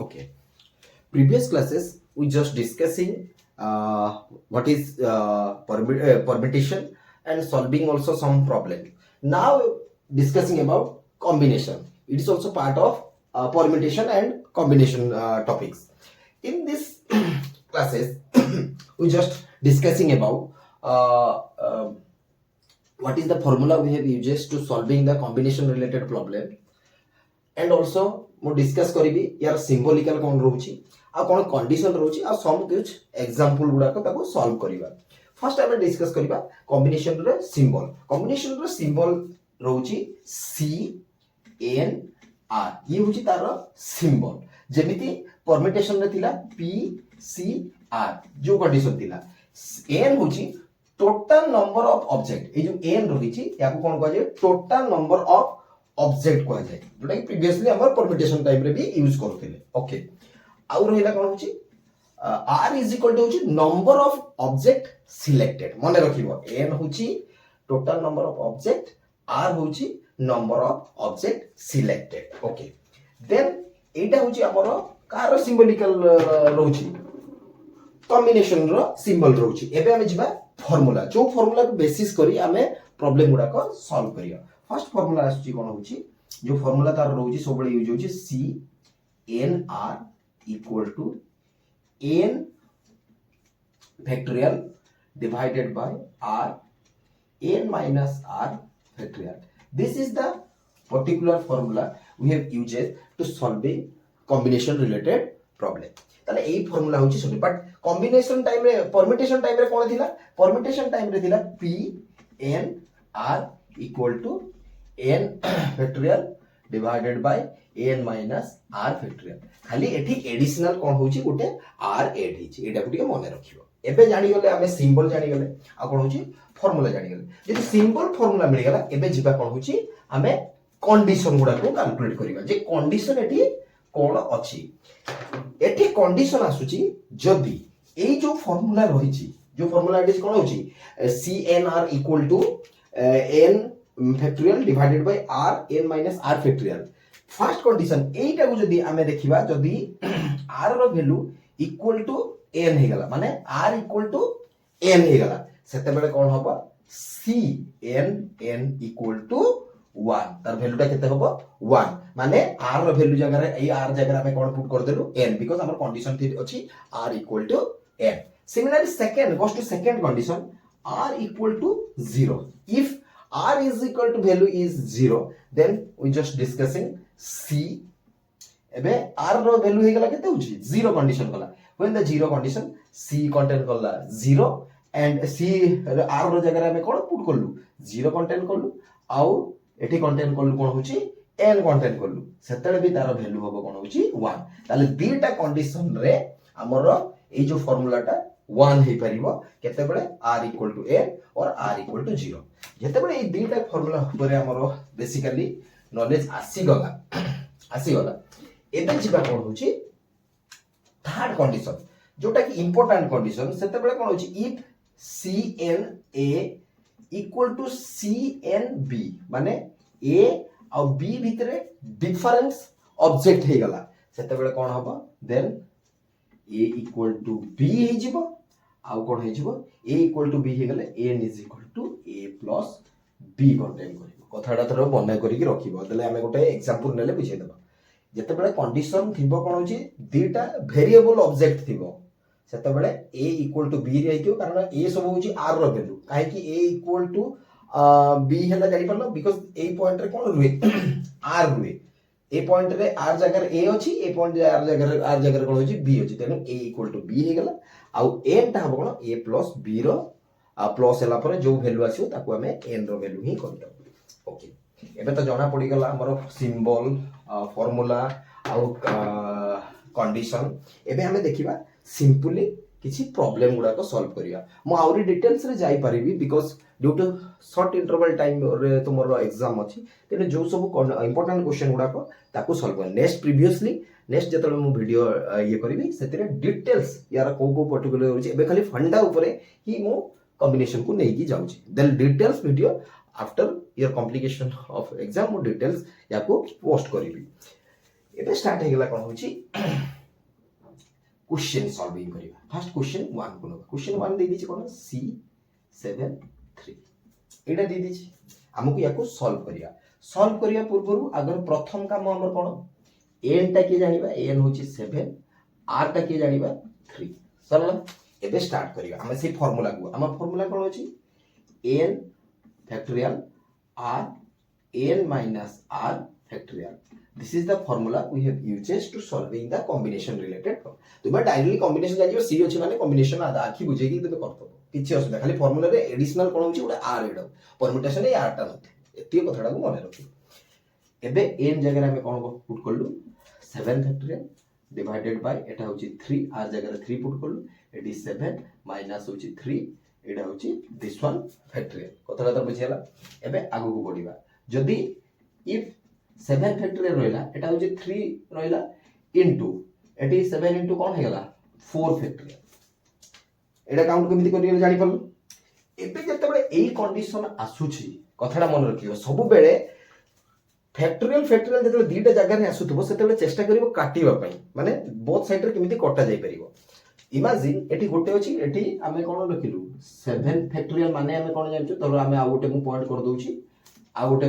Okay. Previous classes we just discussing what is permutation and solving also some problem. Now discussing about combination. It is also part of permutation and combination topics. In this classes we just discussing about uh, uh, what is the formula we have used to solving the combination related problem, and also मु discuss करी यार सिंबलिकल कौन रोची आ कौन condition रोची आ सम कुछ example गुडा को ताको solve करिवा. First हम discuss करिवा combination रे सिंबल रोची सी एन आर. ये होची तार सिंबल जेमिति परम्यूटेशन रे थिला पी सी आर जो कंडीशन थिला. एन होची टोटल नंबर ऑफ ऑब्जेक्ट. ए जो एन रहिची याको कोन कहजे टोटल नंबर ऑफ ऑब्जेक्ट को जाए जोटा कि प्रीवियसली हमर परम्यूटेशन टाइप रे भी यूज करथिले. ओके आउ रहिला कोन होची आर इज इक्वल टू होची नंबर ऑफ ऑब्जेक्ट सिलेक्टेड. माने रखिबो एन होची total number of object, r होची number of object selected. Okay then एटा होची हमर कार सिंबलिकल रहउची कॉम्बिनेशन रो सिंबल रहउची. एबे हम जिबा फार्मूला जो फार्मूला को बेसिस करी हमें प्रॉब्लम गुडा को सॉल्व करिया. फर्स्ट फार्मूला आछि कोन होची जो फार्मूला तार रहउची सबले यूज होची C N R equal to N factorial divided by are N minus are factorial. This is the particular formula we have used to solve the combination related problem. ताले एई formula होची solve. But combination time रे permutation time रे कोन थिला permutation time रे थिला P N are equal to N factorial divided by N minus are factorial. खाली एठी एडिशनल कोन होची गोटे आर एड हिची एटा को मने रखियो. एबे जानि गले हमें सिंबल जानि गले आ कोन होची फार्मूला जानि गले. जदि सिंबल फार्मूला मिल गला एबे जिबा कोन होची हमें कंडीशन गुडा को कैलकुलेट करिवा जे कंडीशन एठी कोन अछि. एठी कंडीशन आसुची जदि एई जो फार्मूला रहिची जो फार्मूला एडी कोन होची C N R equal to N factorial divided by are N minus are factorial. First condition एटा को जदी हमें देखिबा जदी आर रो वैल्यू इक्वल टू एन हे गला माने आर इक्वल टू एन हे गला सेते बेले कोन होबा c n n equal to 1 तार वैल्यूटा केते होबो 1 माने आर रो वैल्यू जगह रे ए आर जगह रे हमें कोन पुट कर देलु एन बिकॉज़ हमर कंडीशन थी अछि R equal to N. Similarly second goes to second condition R equal to 0. If r is equal to value is 0 then we just discussing c एबे r रो वैल्यू हे गला केते होची 0 कंडीशन गला. when the 0 condition c contain करला 0 and c r रो जगह रे हमें कोन पुट करलु 0 कंटेन करलु आउ एठी कंटेन करलु कोन होची n कंटेन करलु सेतले भी तार वैल्यू होबो कोन होची 1. ताले दीटा कंडीशन रे हमरो ए जो फार्मूलाटा 1 हे परिबो केते बेले r इक्वल टू n और r इक्वल टू 0. जेते बेले ए दीटा फार्मूला ऊपर हमरो बेसिकली नॉलेज आसी गला एबे जिबा कोन होची थर्ड कंडीशन जोटा कि इंपोर्टेंट कंडीशन सेते बेले कोन होची if cn a equal to cn b माने a और b भितरे डिफरेंस ऑब्जेक्ट हे गला सेते बेले कोन होबा then a equal to b हे जिवो आउ कोन हे जिवो a इक्वल टू b हे गले n is equal to a plus b contain करिवो. कथाडा थरो बन्ना करिकि रखिबो देले हमें गोटे एग्जांपल नेले बुझे देबा. जते बेले कंडीशन थिबो कोन होची दीटा वेरिएबल ऑब्जेक्ट थिबो सेते बेले a इक्वल टू b रे आइतो कारण a सब होची r रो वैल्यू काहे कि a इक्वल टू b हेला जानि परलो बिकॉज़ ए पॉइंट रे कोन रुए r रुए ए पॉइंट रे r जगह रे a अछि ए पॉइंट रे r जगह रे कोन होची b अछि तेनु a इक्वल टू b हे गेला आउ n ता हबो कोन a प्लस b रो प्लस हला पर जो वैल्यू आसीओ ताको हमें n रो वैल्यू ही करदो. ओके एबे तो जणा पड़ी गला हमरो सिंबल फार्मूला आउ कंडीशन. एबे हमें देखिबा सिंपली किछि प्रॉब्लम गुडा को सॉल्व करिया. मो आउरी डिटेल्स रे जाई परिबी because due to short interval time रे तुमरो एग्जाम अछि तेने जो सब इंपोर्टेंट क्वेश्चन गुडा को ताको सॉल्व कर नेक्स्ट जतले मु वीडियो ये करबी सेतिरे डिटेल्स यार को पर्टिकुलर होछि एबे खाली फंडा ऊपर ही मु कॉम्बिनेशन को नेकी जाउछि then details video after your complication of exam मु डिटेल्स याको पोस्ट करबी. एबे स्टार्ट हे गेला कोन होछि क्वेश्चन सॉल्विंग करिवा फर्स्ट क्वेश्चन 1 को क्वेश्चन 1 दे दीची कोन C7 3 एटा दे दीची हमकु याको सॉल्व करिया पूर्व अगर प्रथम काम हमर कोन n टा के जानिबा n होची 7 r टा के जानिबा 3 सरला एबे स्टार्ट करिया हम से फार्मूला को हम फार्मूला कोन होची n factorial r n minus r factorial. This is the formula we have used to solving the combination related problem. तुम्हें डायरेक्टली कॉम्बिनेशन जानियो सी अछि माने कॉम्बिनेशन आधा आखि बुझे कि तबे करतो किछि असुविधा खाली फार्मूला रे एडिशनल कोन होछि उडा r एडो परम्यूटेशन ए r टा नथि एति कथाडा को मने रखि एबे n जगह रे हम कोन पुट करलु 7 फैक्टोरियल डिवाइडेड बाय एटा होछि 3 r जगह रे 3 पुट करलु एटी 7 माइनस होछि 3 एटा होछि दिस वन फैक्टोरियल कथाडा त बुझियला एबे आगु को बढ़िबा जदि इफ 7 फैक्टोरियल रहला एटा होछि 3 रहला इनटू एटी 7 इनटू कोन हेगला 4 फैक्टोरियल एटा काउंट केमिति करियो जानि परलु एबे जते बळे एई कंडीशन आसुछि कथाडा मन रखियो सब बेले फैक्टोरियल जते दीटा जगह रे आसुथबो सेते बळे चेष्टा करिवो काटिबा पई माने बोथ साइड रे केमिति कटा जाई परिवो इमेजिन एटी गोटे अछि एटी हमें कोन रखिलु 7 फैक्टोरियल माने हमें कोन जानछु तो हमें आ गोटे मु पॉइंट कर दोछि आ गोटे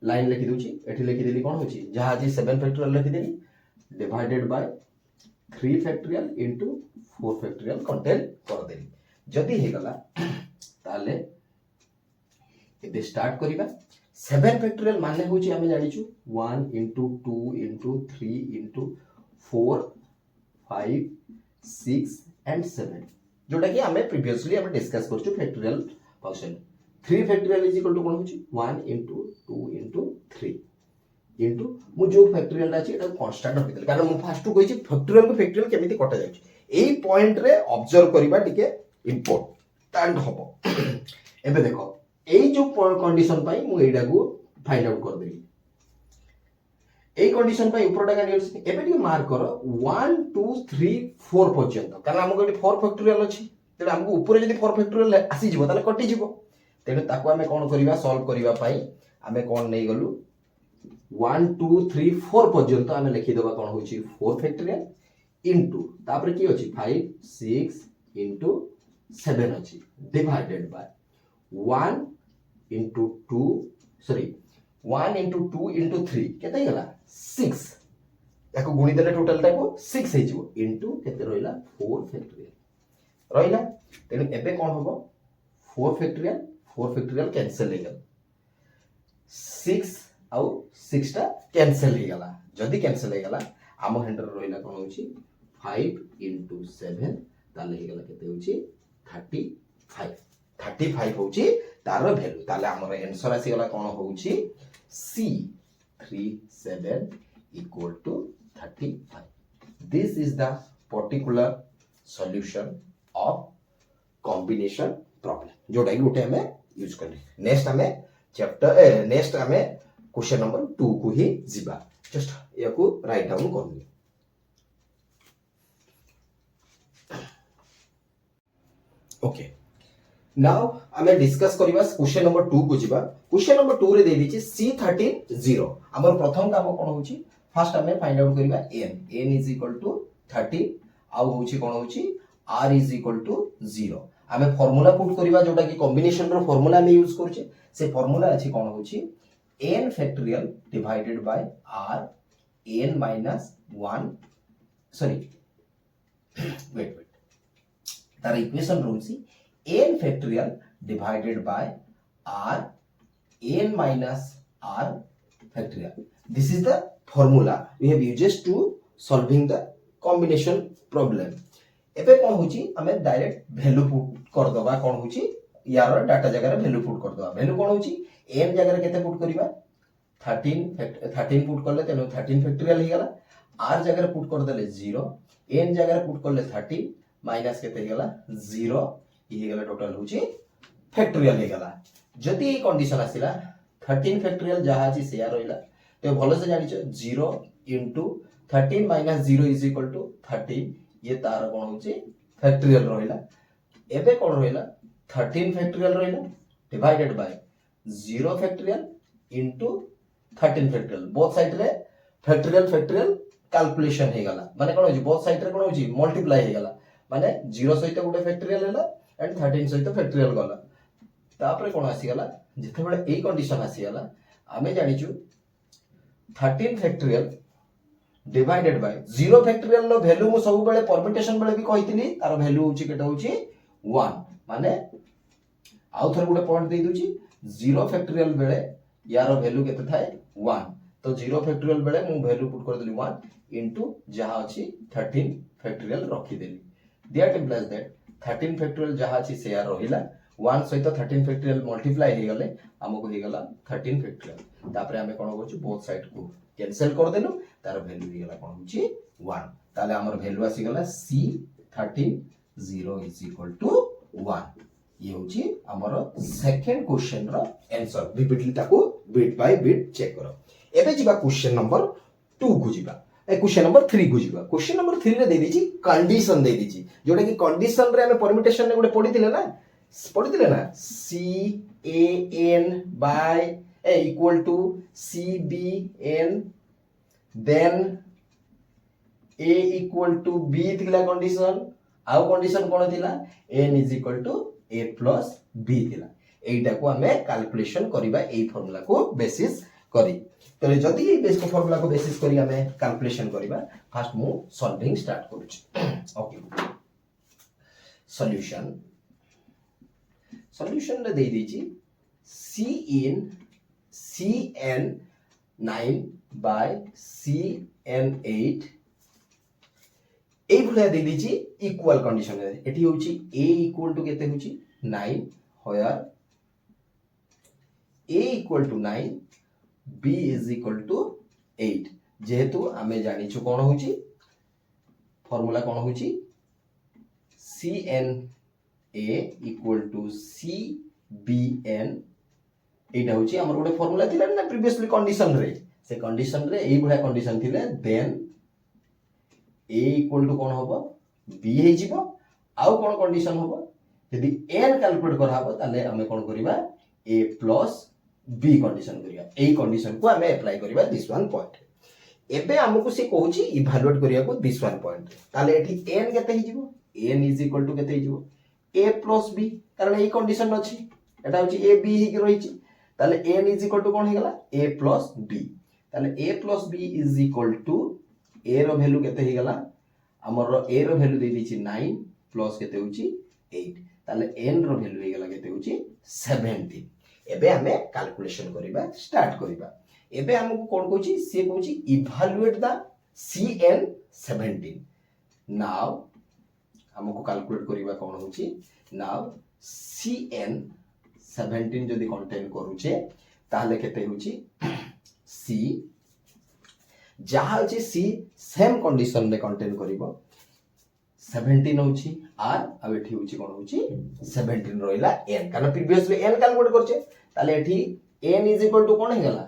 लाइन लिखि दोछि एठी लिखि देली कोन होछि जहा जी 7 फैक्टोरियल लिखि देली divided by 3 factorial into 4 factorial contain कर देली जदी हे गला ताले एबे स्टार्ट करिबा 7 फैक्टोरियल माने होछि हमें जानिछु 1 इनटू 2 इनटू 3 इनटू 4 5 6 एंड 7 जोटा कि हमें प्रीवियसली हमें डिस्कस करछु factorial function 3 factorial is equal to कोन होछि 1 इनटू 2 इनटू 3 इनटू मु जो फैक्टोरियल अछि एटा कांस्टेंट रखि देल कारण मु फास्ट टू कहिछि फैक्टोरियल केमिति कटा जाय एई पॉइंट रे ऑब्जर्व करिबा टिके इंपोर्टेंट हबो एबे देखो एई जो कंडीशन पई मु एडा को फाइंड आउट कर देली एई कंडीशन पई ऊपरटा का नियस एबे टिके मार्क करो 1 2 3 4 पर्यंत कारण हमको एटी 4 फैक्टोरियल अछि तेरे हमको ऊपर जदी 4 फैक्टोरियल आसी जिवो ताले कटि जिवो तेरे ताको हमें कोन करिवा सॉल्व करिवा पई हमें कोन नै गलु 1 2 3 4 पर्यंत हमें लिखि देबा कोन होछि 4 फैक्टोरियल इनटू तापर की होछि 5 6 इनटू 7 अछि divided by 1 into 2 sorry 1 into 2 into 3 केते गला 6 याको गुणी देले टोटल टाइप 6 हे जिवो इनटू केते रहिला 4 फैक्टोरियल रहिला तेनु एबे कोन होबो 4 फैक्टोरियल कैंसिल हे गेल 6 आउ 6 टा कैंसिल हे गेला जदी कैंसिल हे गेला आम हेंडर रहिला कोन होछि 5 इनटू 7 ताले हे गेला केते होछि 35 होछि तार वैल्यू ताले हमर आंसर आसी गेला कोन होछि C37 equal to 35. This is the particular solution of combination problem. जोटा कि गोटे हमें यूज करले नेक्स्ट हमें चैप्टर नेक्स्ट हमें क्वेश्चन नंबर 2 को ही जिबा जस्ट याको राइट डाउन करनी ओके नाउ हमें डिस्कस करिबा क्वेश्चन नंबर 2 को जिबा क्वेश्चन नंबर 2 रे दे दिछि C13 0 हमर प्रथम काम कोन होछि फर्स्ट हमें फाइंड आउट करिबा n इज इक्वल टू 30 आ होछि कोन होछि r इज इक्वल टू 0 हमें फार्मूला पुट करिबा जोटा कि कॉम्बिनेशन रो फार्मूला में यूज करछे से फार्मूला अछि कोन होछि n factorial divided by r n माइनस 1 सॉरी वेट तार इक्वेशन रहउछि n factorial divided by r n minus r factorial. This is the formula we have used to solving the combination problem. एबे कोन होची हमें direct value put कर दबा कोन होची यार डाटा जगह रे वैल्यू पुट कर दबा वैल्यू कोन होची n जगह रे केते पुट करिबा 13 पुट करले तेनो 13 फैक्टोरियल हे गेला r जगह रे पुट कर देले 0 n जगह रे पुट करले 30 माइनस केते हे गेला 0 हे गेला टोटल होची फैक्टोरियल हे गेला जदि ए कंडीशन आसिला 13 फैक्टोरियल जहा अछि से रहिला तो भलो से जानि छ 0 into 13 minus 0 is equal to 13 ये तार कोन होछि फैक्टोरियल रहिला एबे कोन रहिला 13 फैक्टोरियल रहिला divided by 0 factorial into 13 factorial both side रे फैक्टोरियल कैलकुलेशन हे गला माने कोन होची बोथ साइड रे कोन होची मल्टीप्लाई हे गला माने 0 सहित गुटे फैक्टोरियल हैला एंड 13 सहित फैक्टोरियल गला तापरे कोन आसी गला जेते बेले एई कंडीशन आसी गला आमे जानिचु 13 factorial divided bye 0 factorial low value मु सब बेले परम्यूटेशन बेले भी कहितली तार वैल्यू होची केटा होची 1 माने आउ थर गुटे पॉइंट दे दूची 0 फैक्टोरियल बेले यार वैल्यू केते थाए 1 तो 0 फैक्टोरियल बेले मु वैल्यू पुट कर देली 1 इनटू जहा अछि 13 फैक्टोरियल रखी देली दैट इंप्लाइज दैट 13 फैक्टोरियल जहा अछि से यार रहिला 1 सहित 13 फैक्टोरियल मल्टीप्लाई हे गले हमको हे गला 13 फैक्टोरियल तापरे हमें कोन होछु बोथ साइड को कैंसिल कर देलु तार वैल्यू हे गला कोन होछि 1 ताले हमर वैल्यू आसी गला c 13 0 इज इक्वल टू 1 ये होची हमर सेकंड क्वेश्चन रो आंसर रिपीटली ताको बिट बाय बिट चेक करो एबे जिबा क्वेश्चन नंबर 2 को जिबा ए क्वेश्चन नंबर 3 को जिबा क्वेश्चन नंबर 3 रे दे दिछि कंडीशन दे दिछि जोटा कि कंडीशन रे हमें परम्यूटेशन ने गोटे पढिथिले ना c a n by a equal to c b n then a equal to b थिला कंडीशन आउ कंडीशन कोन थिला n is equal to a plus b थिला एटा को हमें कैलकुलेशन करिबा एई फार्मूला को बेसिस करी तो जदि एई बेस को फार्मूला को बेसिस करी हमें कैलकुलेशन करिबा फर्स्ट मु सॉल्विंग स्टार्ट करूची ओके सॉल्यूशन रे दे दीची cn 9 बाय cn8 ए भलिया दे दीची इक्वल कंडीशन रे एठी होची a इक्वल टू केते होची 9 होयर a equal to 9 b is equal to 8 जेहेतु आमे जानि छु कोन होची फार्मूला कोन होची cn a equal to cbn एटा होची हमर गोटे फार्मूला थिला ना प्रीवियसली कंडीशन रे एई भलिया कंडीशन थिले देन a इक्वल टू कोन होबो b हे जिवो आउ कोन कंडीशन होबो यदि n कैलकुलेट करा हबो ताले हमें कोन करिबा a प्लस b कंडीशन करिया एई कंडीशन को हमें अप्लाई करिबा दिस वन पॉइंट एबे हमकु से कहूची इवैल्यूएट करिया को दिस वन पॉइंट ताले एठी n केते हे जिवो n इज इक्वल टू केते हे जिवो a प्लस b कारण एई कंडीशन अछि एटा होची a b हे के रहिची ताले n इज इक्वल टू कोन हे गला a प्लस b ताले a plus b is equal to a रो वैल्यू केते हे गला हमर a रो वैल्यू दे दिछि 9 प्लस केते होची 8 ताले n रो वैल्यू हे गला केते होची 17 एबे हमें कैलकुलेशन करिबा स्टार्ट करिबा एबे हमकु कोन कहूची से कहूची इवैल्यूएट द cn17 नाउ हमकु कैलकुलेट करिबा कोन होची नाउ cn17 जदी कंटेन करूचे ताले केते होची c जहा होची c सेम कंडीशन रे कंटेन करिवो 17 होची r आ एठी होची कोन होची 17 रोइला n कारण प्रीवियसली n कैलकुलेट करछे ताले एठी n इज इक्वल टू कोन हे गला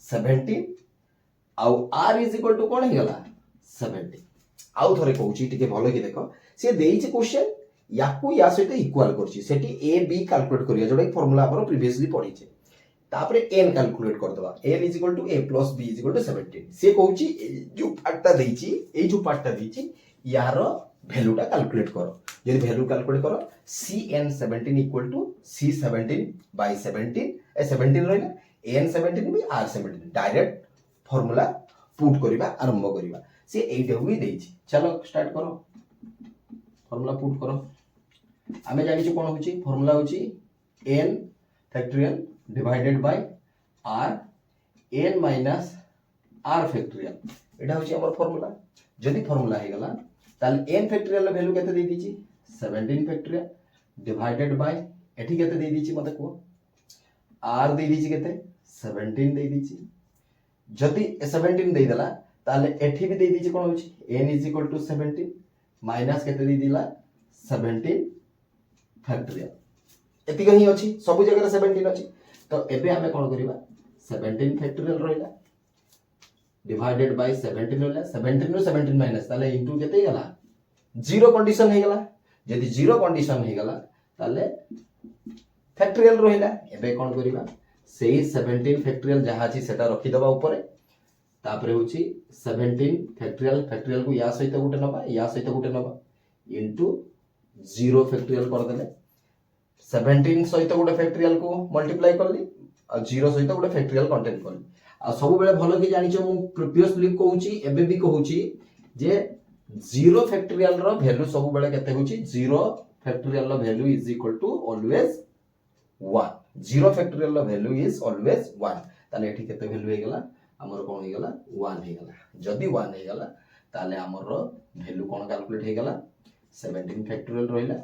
17 आउ r इज इक्वल टू कोन हे गला 70 आउ थरे कहूची टिके भलो कि देखो से देइचे क्वेश्चन याकू या सहित इक्वल करछि सेठी a b कैलकुलेट करिया जोडा फार्मूला हमरो प्रीवियसली पढिचे तापरे n कैलकुलेट कर दवा n is equal to a plus b is equal to 17 से कहूची जो पार्टटा देइची ए जो पार्टटा देइची यारो वैल्यूटा कैलकुलेट करो यदि वैल्यू कैलकुलेट करो cn17 equal to c17 bye 17 ए 17 रहना n17 भी r17 डायरेक्ट फार्मूला पुट करिबा आरंभ करिबा से एटा हुई देइची चलो स्टार्ट करो फार्मूला पुट करो हमें जानि छु कोन होची फार्मूला होची n factorial divided by r n minus r factorial एटा होची हमर फार्मूला जदी फार्मूला हे गला ताले n फैक्टोरियल रो वैल्यू केते दे दीची 17 फैक्टोरियल डिवाइडेड बाय एठी केते दे दीची मते को r दे दीची केते 17 दे दीची जदी 17 दे देला ताले एठी भी दे दीची कोन होची n is equal to 17 minus केते दे दिला 17 फैक्टोरियल एति कहीं अछि सब जगह रे 17 अछि तो एबे हमें कोन करिबा 17 फैक्टोरियल रहला डिवाइडेड बाय 17 रहला 17 रो 17 माइनस ताले इनटू केते गला जीरो कंडीशन हे गला यदि जीरो कंडीशन हे गला ताले फैक्टोरियल रहला एबे कोन करिबा सेही 17 फैक्टोरियल जहा अछि सेटा रखि दबा ऊपर तापर होची 17 फैक्टोरियल फैक्टोरियल को या सहित गुटे नबा या सहित गुटे नबा इनटू 0 फैक्टोरियल कर देले 17 सहित गुटे फैक्टोरियल को मल्टीप्लाई करली आ 0 सहित गुटे फैक्टोरियल कंटेन करली आ सब बेले भलो कि जानिछो मु प्रीवियसली कहूची एबे भी कहूची जे 0 फैक्टोरियल रो वैल्यू सब बेले केते होची 0 फैक्टोरियल रो value is equal to always 1 0 factorial रो वैल्यू इज ऑलवेज 1 ताले एठी केते वैल्यू हे गेला हमर कोन हे गेला 1 हे गेला जदी 1 हे गेला ताले हमर वैल्यू कोन कैलकुलेट हे गेला 17 फैक्टोरियल रहिला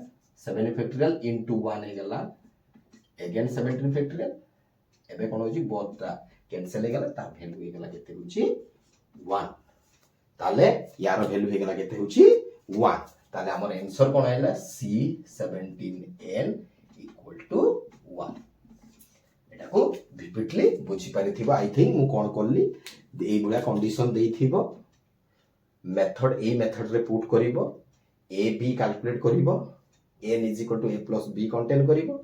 7 फैक्टोरियल इनटू 1 हे गेला अगेन 17 फैक्टोरियल एबे कोन होची बोथटा कैंसिल हे गेला ता वैल्यू हे गेला केते होची 1 ताले यार वैल्यू हे गेला केते होची 1 ताले हमर आंसर कोन आइला C17n इक्वल टू 1 एटा को रिपीटली बुझी पारिथिबो आई थिंक मु कोन करली एई बुला कंडीशन देइथिबो मेथड ए मेथड रे पुट करिवो ए बी कैलकुलेट करिवो n is equal to a plus b contain करिवो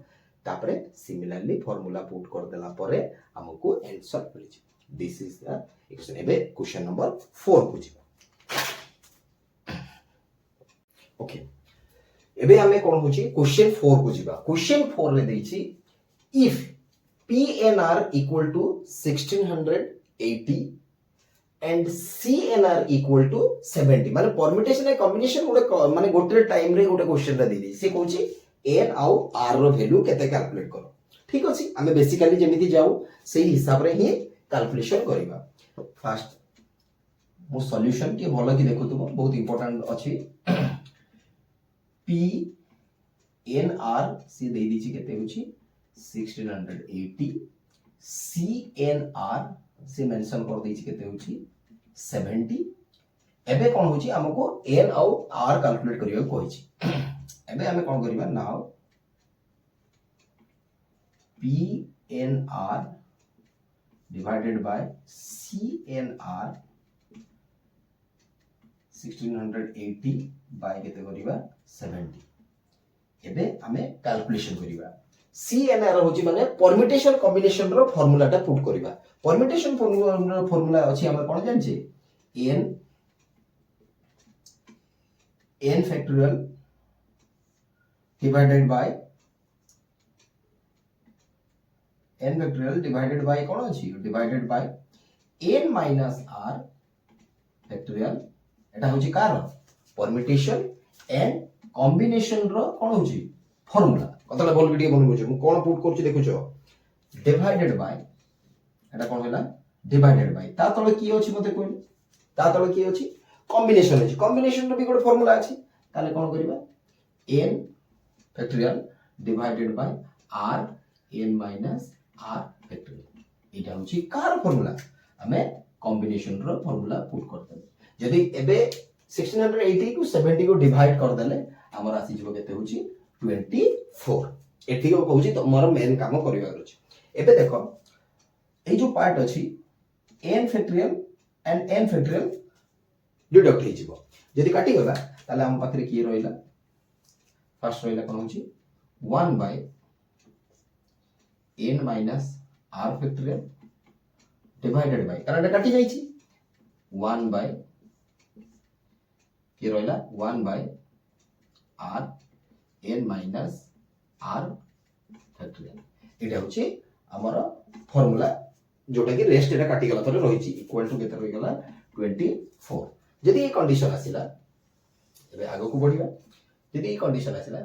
तापरे सिमिलरली फार्मूला पुट कर देला परे हमको आंसर मिल जे दिस इज द इक्वेशन एबे क्वेश्चन नंबर 4 बुझिबो ओके एबे हमें कोन होची क्वेश्चन 4 बुझिबा क्वेश्चन 4 रे देछि if PNR equal to 1680 and CNR equal to 70 माने परम्यूटेशन ए कॉम्बिनेशन गोटे माने गोटे टाइम रे गोटे क्वेश्चन रा देली से कहूची n आउ r रो वैल्यू केते कैलकुलेट करो ठीक अछि हमें बेसिकली जेमिति जाऊ सेही हिसाब रे ही कैलकुलेशन करिबा फर्स्ट मो सॉल्यूशन के भलो कि देखो तुम बहुत इंपोर्टेंट अछि PNR से दे दीची केते होची 1680 CNR से मेंशन कर देछि केते होछि 70 एबे कोन होछि हमको n आउ r कैलकुलेट करियो कोइछि एबे हमें कोन करिबा now PNR divided by CNR 1680 by केते करिबा 70 एबे हमें कैलकुलेशन करिबा CNR होची माने परम्यूटेशन कॉम्बिनेशन रो फार्मूलाटा पुट करिबा परम्यूटेशन फार्मूला अछि हम कोन जान छी n फैक्टोरियल डिवाइडेड बाय कोन अछि divided by n minus r factorial एटा होची कार परम्यूटेशन एंड कॉम्बिनेशन रो कोन होची फार्मूला कतला बोल वीडियो बनबो छ मु कोन पुट करछि देखो छ डिवाइडेड बाय एटा कोन होला डिवाइडेड बाय ता तळे की अछि मते कोइ ता तळे की अछि कॉम्बिनेशन अछि कॉम्बिनेशन रो भी गोटे फार्मूला अछि ताले कोन करिबा n factorial divided by r n minus r factorial एटा होछि कार फार्मूला हमें कॉम्बिनेशन रो फार्मूला पुट करते यदि एबे 1680 को 70 को डिवाइड कर देले हमर आसी जबो केते होछि 24 एठी को कहूची तो मोर मेन काम करिवार अछि एबे देखो ए जो पार्ट अछि n factorial and n factorial deduct हे जिवो यदि काटी गला ताले हम पाखरे की रहिला फर्स्ट रहिला कोन होची 1 by n minus r factorial divided by कारण एटा काटी जाई छी 1 बाय की रहिला 1 by r n minus r factorial एटा होची हमर फार्मूला जोटा कि रेस्ट एटा काटी गला पर रही छी इक्वल टू केते रही गला 24 यदि ये कंडीशन आसिला एबे आगो को बढ़िबा यदि ये कंडीशन आसिला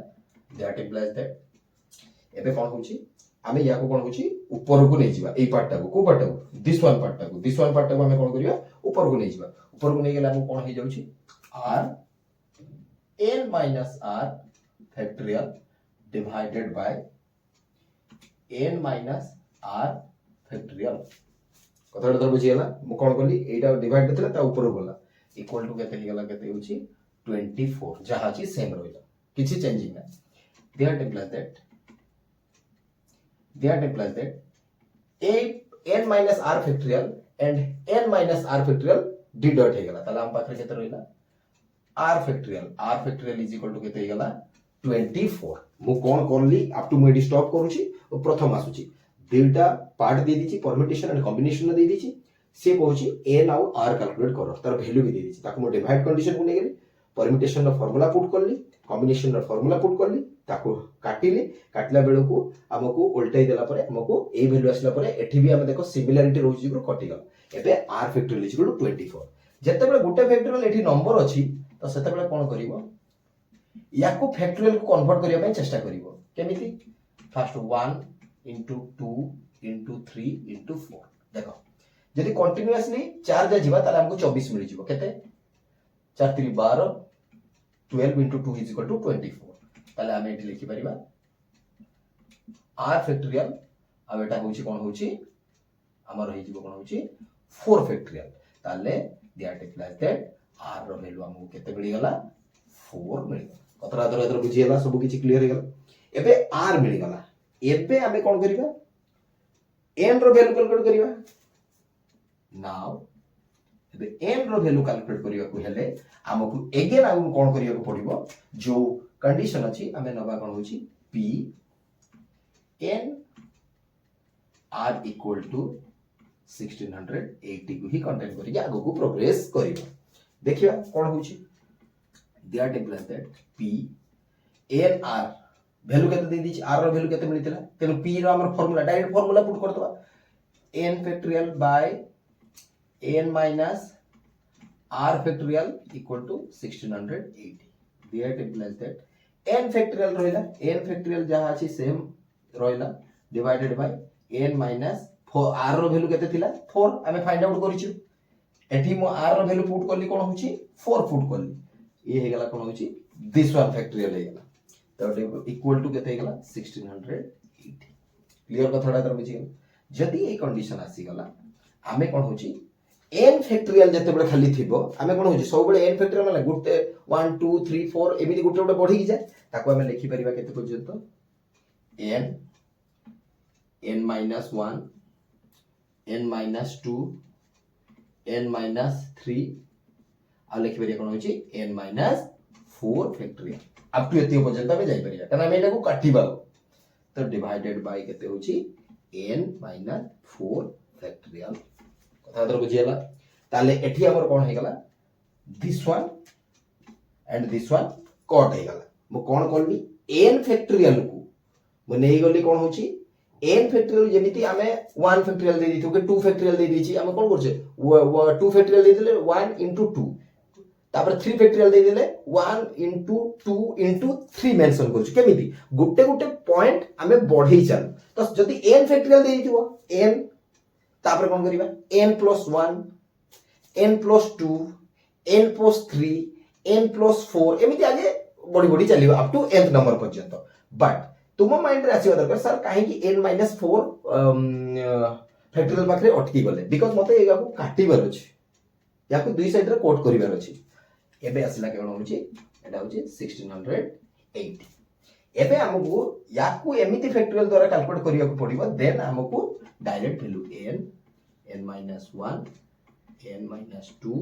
दैट इंप्लाइज दैट एबे कोन होची हमें या को कोन होची ऊपर को नै जिबा ए पार्ट को पार्ट को दिस वन पार्ट को हमें कोन करिया ऊपर को नै जिबा ऊपर को नै गेला हम कोन हे जाउची r n minus r factorial divided by n minus r factorial कथाटा तो बुझी गेला मु कोन करली एटा डिवाइड देतला ता ऊपर गला इक्वल टू केते गेला केते होची 24 जहा छी सेम रहइला किछि चेंजिंग ना that implies that a n minus r factorial and n minus r factorial deduct हे गेला ताला हम पाखरे केते रहिला r factorial is equal to केते हे गेला 24 मु कोन करली अप टू मेडी स्टॉप करूची और प्रथम आसुची दुटा पार्ट दे दीची परम्यूटेशन एंड कॉम्बिनेशन दे दीची सी कहूँ एन आउ आर कैलकुलेट कर तार वैल्यू भी देदी ताको मो डिवाइड कंडीशन को लेकर परमिटेशन फॉर्मूला पुट करली कॉम्बिनेशन फॉर्मूला पुट करली ताको काटिली काटला बेल को आमको उल्टाई देला परे आमको ए वैल्यू आसला परे एठी भी हम देखो सिमिलरिटी रोज को कटि गला एबे r factorial is equal to 24 जते बेले गुटे फैक्टोरियल एठी नंबर अछि तो सेते बेले कोन करिवो याको फैक्टोरियल को कन्वर्ट करिया पय चेष्टा करिवो केमिति फर्स्ट 1 into 2 into 3 into 4 देखो यदि कंटीन्यूअसली 4 जा जीवा ताले हमको 24 मिल जीवो केते 4 3 12 12 into 2 is equal to 24 ताले हम एठी लिखि परिबा r फैक्टोरियल अब एटा होची कोन होची हमर होई जीवो कोन होची 4 फैक्टोरियल ताले दैट इक्वल्स दैट r रो वैल्यू हमको केते मिल गला 4 मिल गला कतरा दर बुझी गला सब किछि क्लियर हो गला एबे r मिल गला एबे हमें कोन करिबा n रो वैल्यू कैलकुलेट करिबा नाउ एबे n रो वैल्यू कैलकुलेट करिया को हेले हमकु अगेन हम कोन करिया को पड़िबो जो कंडीशन अछि हमें नबा कोन होची p n r equal to 1680 को ही कंटेन करिया आगो को प्रोग्रेस करिबो देखिबा कोन होची that implies that p n r value केते दे दिछि r रो वैल्यू केते मिलितला तेनु p रो हमर फार्मूला डायरेक्ट फार्मूला पुट करतबा n factorial by n minus r factorial equal to 1680 that implies that n factorial रोइला n factorial जहा अछि सेम रोइला divided by n minus 4 r रो वैल्यू केते थिला 4 हमें फाइंड आउट करिछु एठी मो r रो वैल्यू पुट करली कोन होची 4 पुट करली ये हे गला कोन होची दिस वन फैक्टोरियल हे गला तो इक्वल टू केते हे गला 1680 क्लियर कथाडा तर बुझी जदी ए कंडीशन आसी गला हमें कोन होची n फैक्टोरियल जते बडे खाली थिबो हमें कोन होची सब बडे n फैक्टोरियल माने गुटे 1 2 3 4 एमिति गुटे गुटे बढ़ी जाय ताको हमें लिखि परिबा केते पर्यंत n n minus 1 n minus 2 n minus 3 आ लिखि परिया कोन होची n minus 4 factorial up to एतियो पर्यंत हमें जाई परिया कना हमें एटाको काटिबा तो डिवाइडेड बाय केते होची n minus 4 फैक्टोरियल कथा बुझीला ताले एठी हमर कोन हे गला this one and this one cut हे गला मो कोन करली n फैक्टोरियल को मो नै गली कोन होची n फैक्टोरियल जेमिति हमें 1 फैक्टोरियल दे दिथु के 2 फैक्टोरियल दे दिछि हम कोन करछे 2 फैक्टोरियल दे दिले 1 into 2 तापर 3 फैक्टोरियल दे दिले 1 into 2 into 3 मेंशन करछु केमिति गुटे गुटे पॉइंट हमें बढ़ई चल तो जदी n फैक्टोरियल दे दिथु n तापर कोन करिबा n plus 1 n plus 2 n plus 3 n plus 4 एमिति आगे बड़ी बड़ी चलिबा अप टू nth नंबर पर्यंत बट तुम माइंड रे आसीबा दरकार सर काहे कि n minus 4 फैक्टोरियल पाखरे अटकी गले बिकॉज़ मते एगा को काटिबार अछि याको दुई साइड रे कोट करिबार अछि एबे आसिला केन होछि एटा होछि 1680 एबे हमकु याको एमिति फैक्टोरियल द्वारा कैलकुलेट करिया को पड़िबो देन हमकु direct value n minus 1 n minus 2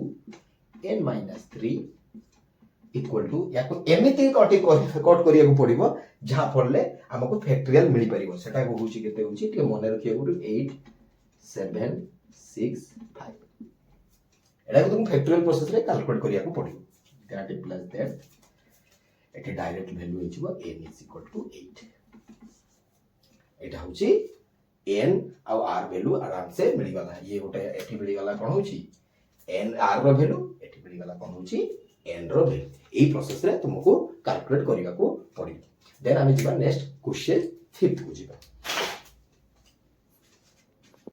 n minus 3 equal to याको एमिति कट करिया को पड़िबो जहा फलले हमकु फैक्टोरियल मिली परिबो सेटा को होची केते होची टिके मने रखिया गुड 8 7 6 5 एटा को तुम फैक्टोरियल प्रोसेस रे कैलकुलेट करिया को पड़िबो दैट इम्प्लाइज दैट एटे डायरेक्ट वैल्यू होइछबो n is equal to 8 एटा होची n आ r वैल्यू आराम से मिली गला ये गोटे एठी मिली गला कोन होची n r रो वैल्यू एठी मिली गला कोन होची n रो वैल्यू एई प्रोसेस रे तुमको कैलकुलेट करिया को पड़ी देन हम जिबा नेक्स्ट क्वेश्चन 5th को जिबा